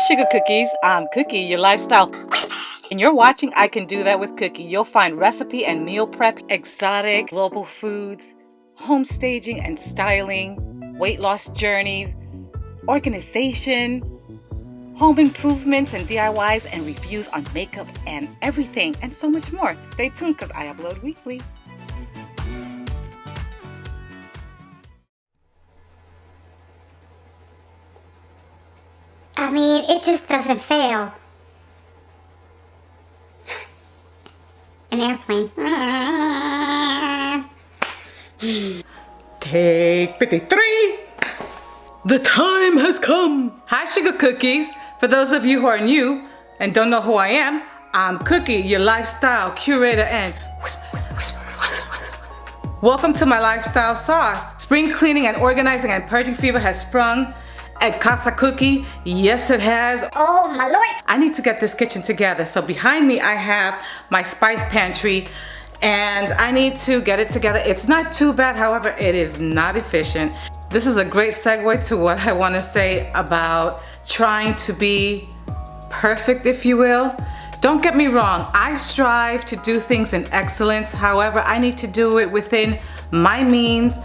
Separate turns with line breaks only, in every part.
Sugar Cookies. I'm Cookie, your lifestyle. And you're watching I Can Do That with Cookie. You'll find recipe and meal prep, exotic, global foods, home staging and styling, weight loss journeys, organization, home improvements and DIYs, and reviews on makeup and everything, and so much more. Stay tuned because I upload weekly.
I mean, it just doesn't fail. An airplane.
Take 53. The time has come. Hi, Sugar Cookies. For those of you who are new and don't know who I am, I'm Cookie, your lifestyle curator and welcome to my lifestyle sauce. Spring cleaning and organizing and purging fever has sprung at Casa Cookie. Yes, it has.
Oh my lord.
I need to get this kitchen together. So behind me, I have my spice pantry and I need to get it together. It's not too bad, however, it is not efficient. This is a great segue to what I want to say about trying to be perfect, if you will. Don't get me wrong, I strive to do things in excellence. However, I need to do it within my means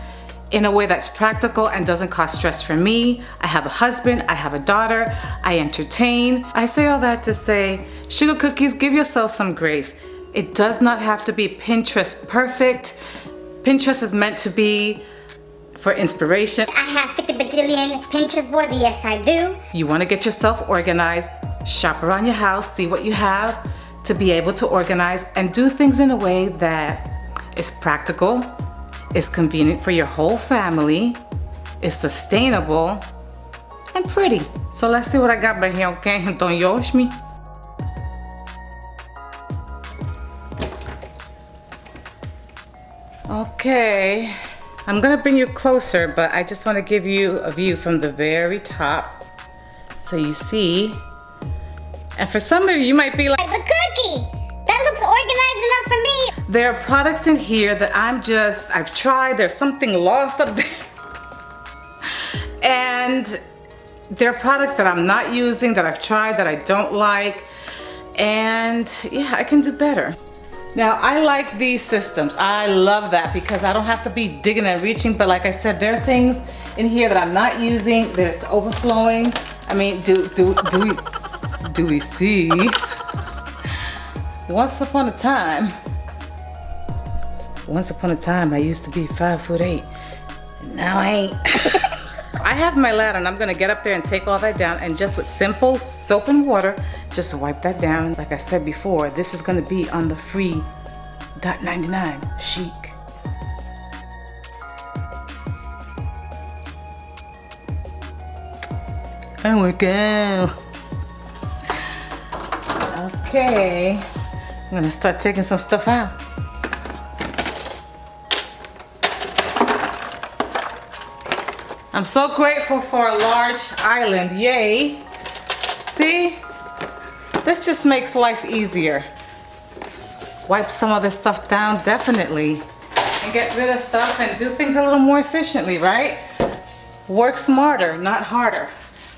in a way that's practical and doesn't cause stress for me. I have a husband, I have a daughter, I entertain. I say all that to say, Sugar Cookies, give yourself some grace. It does not have to be Pinterest perfect. Pinterest is meant to be for inspiration.
I have 50 bajillion Pinterest boards, yes I do.
You wanna get yourself organized, shop around your house, see what you have to be able to organize and do things in a way that is practical, is convenient for your whole family, is sustainable, and pretty. So let's see what I got by here, okay? Don't yosh me. Okay, I'm gonna bring you closer, but I just want to give you a view from the very top so you see. And for some of you might be like,
But Cookie, that looks organized enough for me.
there are products in here that I've tried, there's something lost up there. And there are products that I'm not using, that I've tried, that I don't like. And yeah, I can do better. Now, I like these systems. I love that because I don't have to be digging and reaching, but like I said, there are things in here that I'm not using, that it's overflowing. I mean, do we see? Once upon a time, I used to be 5'8", and now I ain't. I have my ladder and I'm gonna get up there and take all that down and just with simple soap and water, just wipe that down. Like I said before, this is gonna be on the free $.99 chic. There we go. Okay, I'm gonna start taking some stuff out. I'm so grateful for a large island, yay. See, this just makes life easier. Wipe some of this stuff down, definitely. And get rid of stuff and do things a little more efficiently, right? Work smarter, not harder.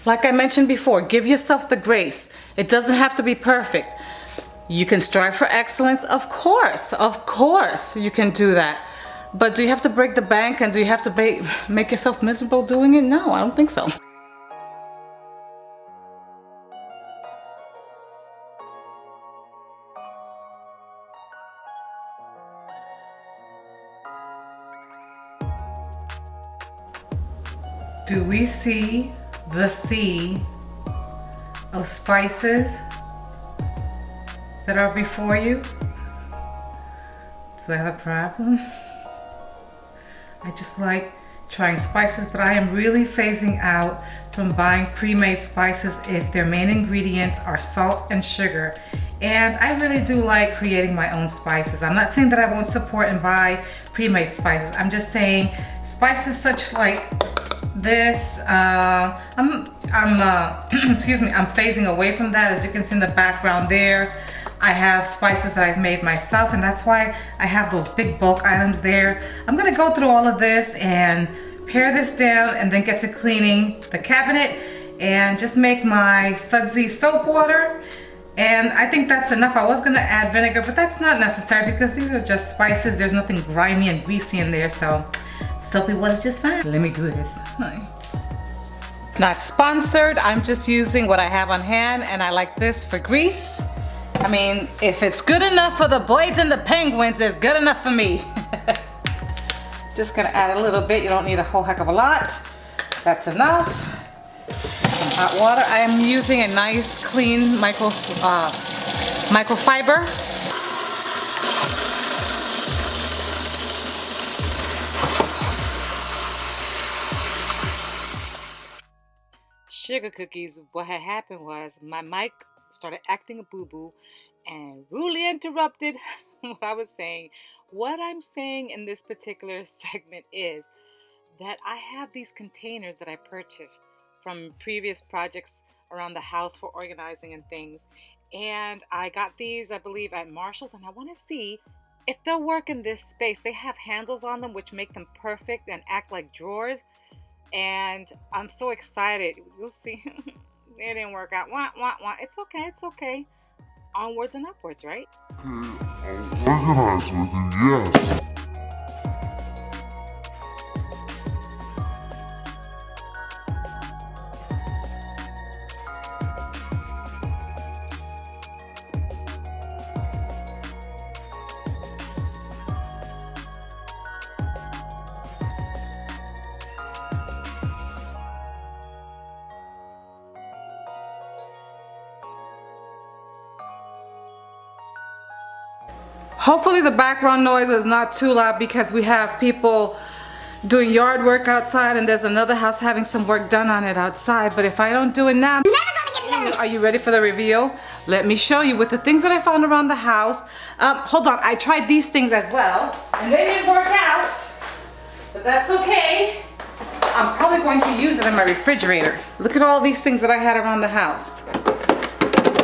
Like I mentioned before, give yourself the grace. It doesn't have to be perfect. You can strive for excellence, of course you can do that. But do you have to break the bank and do you have to make yourself miserable doing it? No, I don't think so. Do we see the sea of spices that are before you? Do I have a problem? I just like trying spices, but I am really phasing out from buying pre-made spices if their main ingredients are salt and sugar. And I really do like creating my own spices. I'm not saying that I won't support and buy pre-made spices. I'm just saying spices such like this, excuse me, I'm phasing away from that. As you can see in the background there, I have spices that I've made myself, and that's why I have those big bulk items there. I'm gonna go through all of this and pare this down and then get to cleaning the cabinet and just make my sudsy soap water. And I think that's enough. I was gonna add vinegar, but that's not necessary because these are just spices. There's nothing grimy and greasy in there, so soapy water is just fine. Let me do this. Not sponsored, I'm just using what I have on hand, and I like this for grease. I mean, if it's good enough for the boys and the penguins, it's good enough for me. Just gonna add a little bit. You don't need a whole heck of a lot. That's enough. Some hot water. I am using a nice clean microfiber. Sugar cookies, what had happened was my mic started acting a boo-boo and rudely interrupted what I was saying. What I'm saying in this particular segment is that I have these containers that I purchased from previous projects around the house for organizing and things. And I got these, I believe, at Marshall's, and I want to see if they'll work in this space. They have handles on them which make them perfect and act like drawers. And I'm so excited. You'll see. It didn't work out. Wah, wah, wah. It's okay, it's okay. Onwards and upwards, right?
I'll organize with you, yes.
Hopefully the background noise is not too loud because we have people doing yard work outside, and there's another house having some work done on it outside. But if I don't do it now,
I'm never gonna get done.
are you ready for the reveal? Let me show you with the things that I found around the house. Hold on, I tried these things as well, and they didn't work out, but that's okay. I'm probably going to use it in my refrigerator. Look at all these things that I had around the house.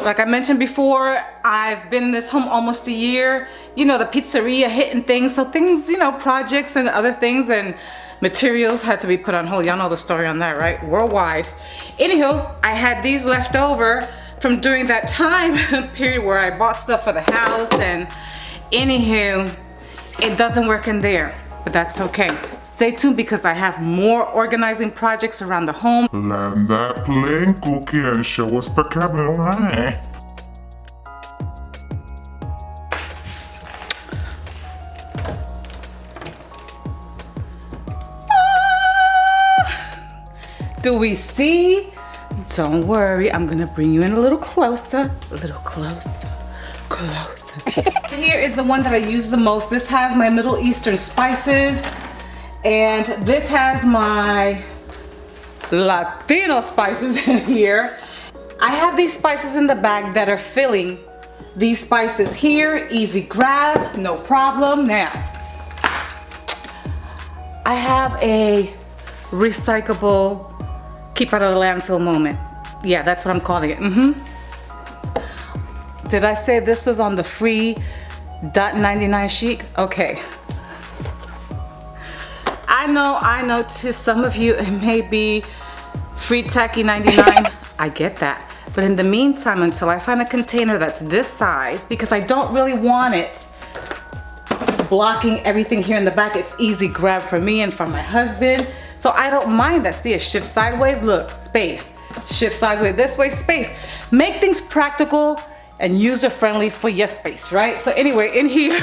Like I mentioned before, I've been in this home almost a year. You know, the pizzeria hitting things. So things, you know, projects and other things and materials had to be put on hold. Y'all know the story on that, right? Worldwide. Anywho, I had these left over from during that time period where I bought stuff for the house. And anywho, it doesn't work in there, but that's okay. Stay tuned because I have more organizing projects around the home.
Land that plane, Cookie, and show us the cabinet, alright?
Do we see? Don't worry, I'm gonna bring you in a little closer, closer. Here is the one that I use the most. This has my Middle Eastern spices, and this has my Latino spices in here. I have these spices in the bag that are filling these spices here. Easy grab, no problem. Now, I have a recyclable, keep out of the landfill moment. Yeah, that's what I'm calling it. Did I say this was on the free .99 chic? Okay. I know to some of you it may be free tacky 99. I get that. But in the meantime, until I find a container that's this size, because I don't really want it blocking everything here in the back. It's easy grab for me and for my husband. So I don't mind that. See, it shifts sideways, look, space. Shift sideways this way, space. Make things practical and user-friendly for your space, right? So anyway, in here,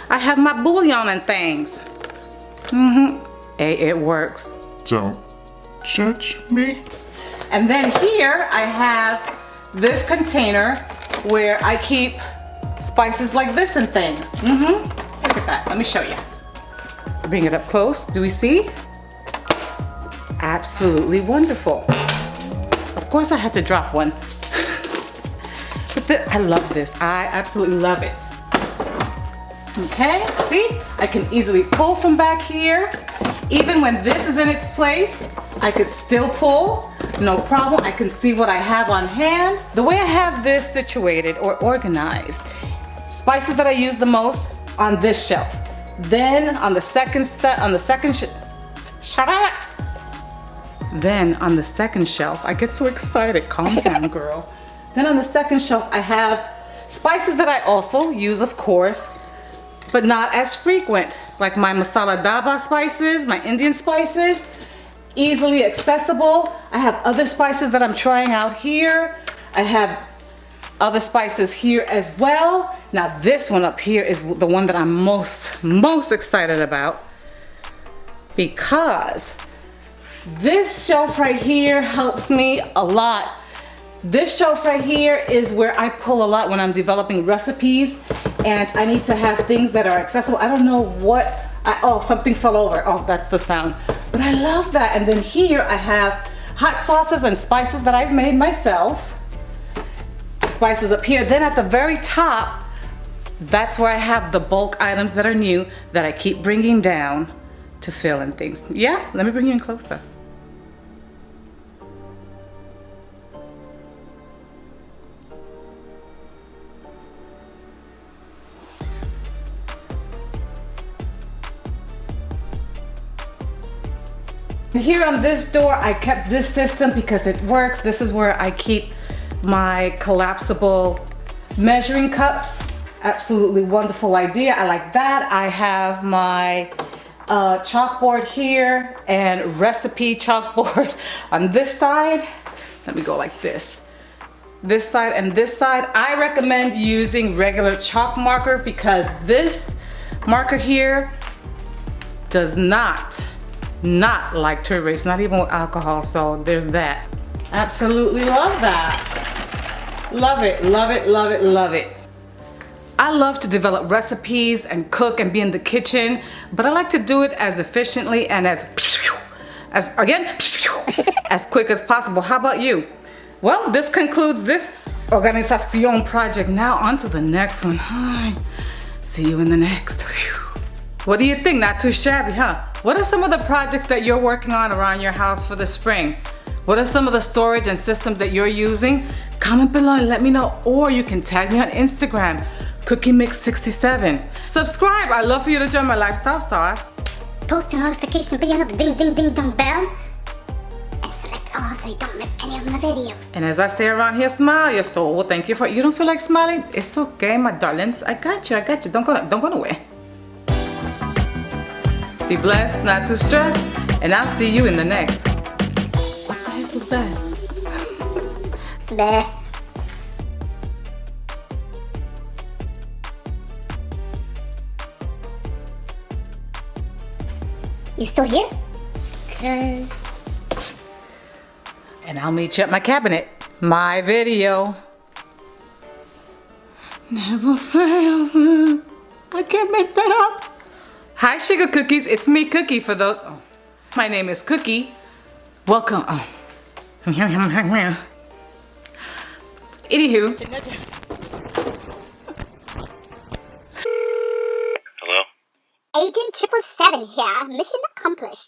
I have my bouillon and things. Hey, it works.
Don't judge me.
And then here, I have this container where I keep spices like this and things. Look at that, let me show you. Bring it up close, do we see? Absolutely wonderful. Of course I had to drop one. But I love this, I absolutely love it. Okay, see? I can easily pull from back here. Even when this is in its place, I could still pull, no problem. I can see what I have on hand. The way I have this situated or organized, spices that I use the most on this shelf. Then on the second shut up. Then on the second shelf, I get so excited, calm down girl. Then on the second shelf, I have spices that I also use, of course, but not as frequent, like my masala daba spices, my Indian spices, easily accessible. I have other spices that I'm trying out here. I have other spices here as well. Now this one up here is the one that I'm most excited about, because this shelf right here helps me a lot. This shelf right here is where I pull a lot when I'm developing recipes and I need to have things that are accessible. I don't know what, oh, something fell over. Oh, that's the sound. But I love that. And then here I have hot sauces and spices that I've made myself. Spices up here. Then at the very top, that's where I have the bulk items that are new that I keep bringing down to fill in things. Yeah, let me bring you in closer. Here on this door, I kept this system because it works. This is where I keep my collapsible measuring cups. Absolutely wonderful idea. I like that. I have my chalkboard here and recipe chalkboard on this side. Let me go like this. This side and this side. I recommend using regular chalk marker because this marker here does not like to erase, not even with alcohol, so there's that. Absolutely love that. Love it, love it, love it, love it. I love to develop recipes and cook and be in the kitchen, but I like to do it as efficiently and as quick as possible. How about you? Well, this concludes this organización project. Now on to the next one. Hi. See you in the next. What do you think? Not too shabby, huh? What are some of the projects that you're working on around your house for the spring? What are some of the storage and systems that you're using? Comment below and let me know, or you can tag me on Instagram, CookieMix67. Subscribe, I'd love for you to join my lifestyle sauce.
Post your notification bell, the ding ding ding dong bell, and select all so you don't miss any of my videos.
And as I say around here, smile your soul. Well, thank you for, you don't feel like smiling? It's okay, my darlings. I got you. Don't go nowhere. Be blessed, not too stressed, and I'll see you in the next. What the heck was that?
Bleh. You still here?
Okay. And I'll meet you at my cabinet. My video never fails. I can't make that up. Hi sugar cookies, it's me Cookie for those. Oh, my name is Cookie. Welcome. Oh. Anywho.
Hello? Agent 777 here. Mission accomplished.